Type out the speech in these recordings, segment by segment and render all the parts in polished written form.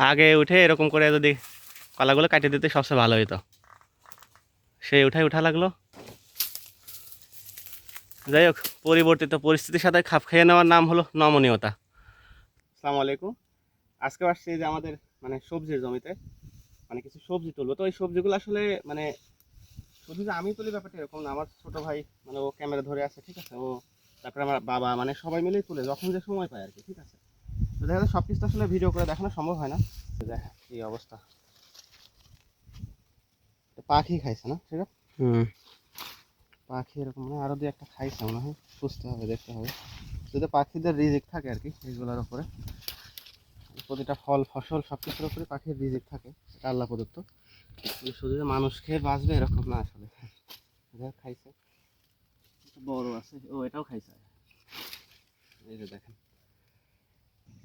আগে উঠে এরকম করে যদি কলাগুলো কাটে দিতে সবচেয়ে ভালো হতো। সেই উঠা লাগলো। যাই হোক, পরিবর্তিত পরিস্থিতির সাথে খাপ খেয়ে নেওয়ার নাম হলো নমনীয়তা। আসসালামু আলাইকুম। আজকে আসছি যে আমাদের মানে সবজির জমিতে মানে কিছু সবজি তুলবো। তো ওই সবজিগুলো আসলে মানে শুধু যে আমি তুলি ব্যাপারটা এরকম না, আমার ছোট ভাই মানে ও ক্যামেরা ধরে আছে, ঠিক আছে, ও তারপরে আমার বাবা মানে সবাই মিলেই তুলে যখন যে সময় পায় আর কি, ঠিক আছে। তো দেখা যায় সব কিছু আসলে ভিডিও করে দেখানো সম্ভব হয় না। দেখ কি অবস্থা, পাখি খাইছে না সেটা? পাখি এরকম মানে আরো দুই একটা খাইছে মনে হয়, বুঝতে হবে, দেখতে হবে। যদি পাখিদের রিজিক থাকে আর কি এইগুলোর উপরে, প্রতিটা ফল ফসল সব কিছুর উপরে পাখির রিজিক থাকে, এটা আল্লাহ প্রদত্ত। শুধু যে মানুষ খেয়ে বাঁচবে এরকম না আসলে। খাইছে, বড় আছে, ও এটাও খাইছে। এই যে দেখেন,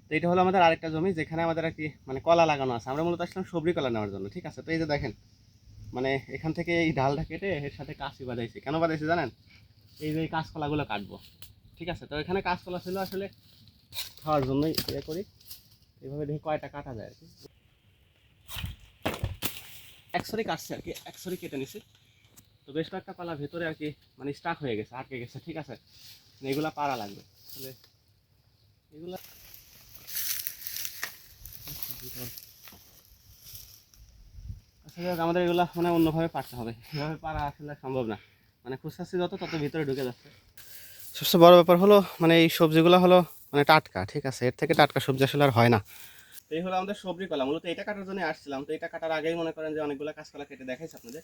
তো এটা হলো আমাদের আরেকটা জমি যেখানে আমাদের আর কি মানে কলা লাগানো আছে। আমরা মূলত আসলাম সবজি কলা নেওয়ার জন্য, ঠিক আছে। তো এই যে দেখেন, মানে এখান থেকে এই ডালটা কেটে এর সাথে কাশি বাজাইছি। কেন বাজাইছি জানেন? এই যে কাঁচকলাগুলো কাটবো, ঠিক আছে। তো এখানে কাঁচকলা ছিল আসলে খাওয়ার জন্যই ইয়ে করি। এইভাবে দেখি কয়টা কাটা যায় আর কি। একসরি কাটছে আর কি, একসরি কেটে নিছি। তো বেশ কয়েকটা কলা ভেতরে আর কি মানে স্টাক হয়ে গেছে, আটকে গেছে, ঠিক আছে। এগুলা পাড়া লাগবে আসলে, এগুলা আসলে আমাদের এগুলা মানে অন্যভাবে পারতে হবে, এভাবে পারা আসলে সম্ভব না। মানে খুঁজতেছি যত তত ভিতরে ঢুকে যাচ্ছে। সবচেয়ে বড় ব্যাপার হলো মানে এই সবজিগুলো হলো মানে টাটকা, ঠিক আছে। এর থেকে টাটকা সবজি আসলে আর হয় না। তো এই হলো আমাদের সবজি কলা, মূলত এটা কাটার জন্য আসছিলাম। তো এটা কাটার আগেই মনে করেন যে অনেকগুলো কাঁচকলা কেটে দেখাইছে আপনাদের।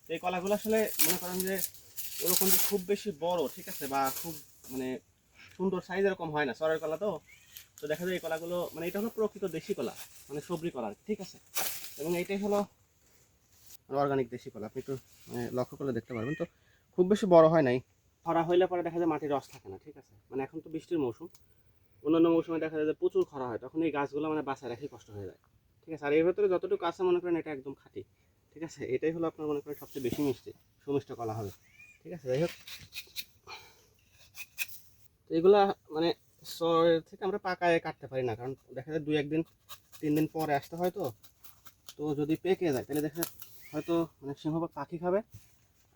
তো এই কলাগুলো আসলে মনে করেন যে ওরকম যে খুব বেশি বড়, ঠিক আছে, বা খুব মানে সুন্দর সাইজ এরকম হয় না, চরের কলা তো। তো দেখা যায় এই কলাগুলো মানে এটা হলো প্রকৃত দেশি কলা, মানে সবজি কলা, ঠিক আছে। এবং এইটাই হলো অর্গানিক দেশি কলা, আপনি একটু লক্ষ্য করলে দেখতে পারবেন। তো খুব বেশি বড় হয় নাই, খরা হইলে পরে দেখা যায় মাটির রস থাকে না, ঠিক আছে। মানে এখন তো বৃষ্টির মৌসুম, অন্যান্য মৌসুমে দেখা যায় যে প্রচুর খরা হয়, তখন এই গাছগুলো মানে বাঁচায় রাখি কষ্ট হয়ে যায়, ঠিক আছে। আর এর ভেতরে যতটুকু আছে মনে করেন এটা একদম খাঁটি, ঠিক আছে। এটাই হলো আপনার মনে করেন সবচেয়ে বেশি মিষ্টি সুমিষ্ট কলা হবে, ঠিক আছে। যাই হোক, তো এগুলা মানে শহরের থেকে আমরা পাকায় কাটতে পারি না, কারণ দেখা যায় 2-1-3 দিন পরে আসতে হয়। তো তো যদি পেকে যায় তাহলে দেখা যায় হয়তো মানে সিংহ বা পাখি খাবে।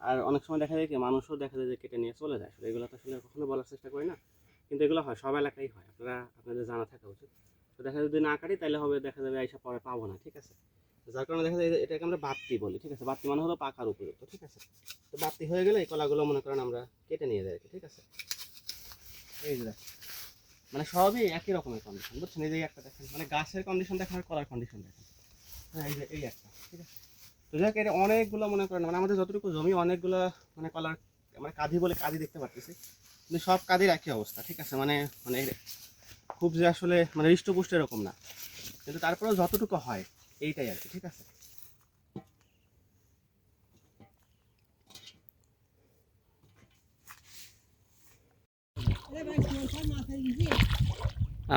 আর অনেক সময় দেখা যায় কি মানুষও দেখা যায় যে কেটে নিয়ে চলে যায়। আসলে এগুলো তো আসলে কখনো বলার চেষ্টা করি না, কিন্তু এগুলো হয়, সব এলাকায় হয়, আপনাদের জানা থাকা উচিত। তো দেখা যায় যদি না কাটি তাহলে হবে দেখা যাবে এইসব পরে পাবো না, ঠিক আছে। যার কারণে দেখা যায় এটাকে আমরা বাত্তি বলি, ঠিক আছে। বাত্তি মানে হলো পাকার উপযুক্ত, ঠিক আছে। তো বাত্তি হয়ে গেলে এই কলাগুলো মনে করেন আমরা কেটে নিয়ে যাই, ঠিক আছে। এই যে মানে সবই একই রকমের কন্ডিশন, বুঝছেন। এই যে একটা দেখেন, মানে গাছের কন্ডিশন দেখেন আর কলার কন্ডিশন দেখেন। হ্যাঁ, এই যে এই একটা, ঠিক আছে। তো যাক, এটা অনেকগুলো মনে করেন মানে আমাদের যতটুকু জমি অনেকগুলো মানে কলার মানে কাঁদি বলে কাঁদি দেখতে পারতেছি, কিন্তু সব কাঁদির একই অবস্থা, ঠিক আছে। মানে মানে খুব যে আসলে মানে হৃষ্টপুষ্ট এরকম না, কিন্তু তারপরেও যতটুকু হয় এইটাই আর কি, ঠিক আছে।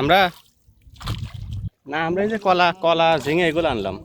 আমরা না, আমরা এই যে কলা কলা ঝিঙে এগুলো আনলাম।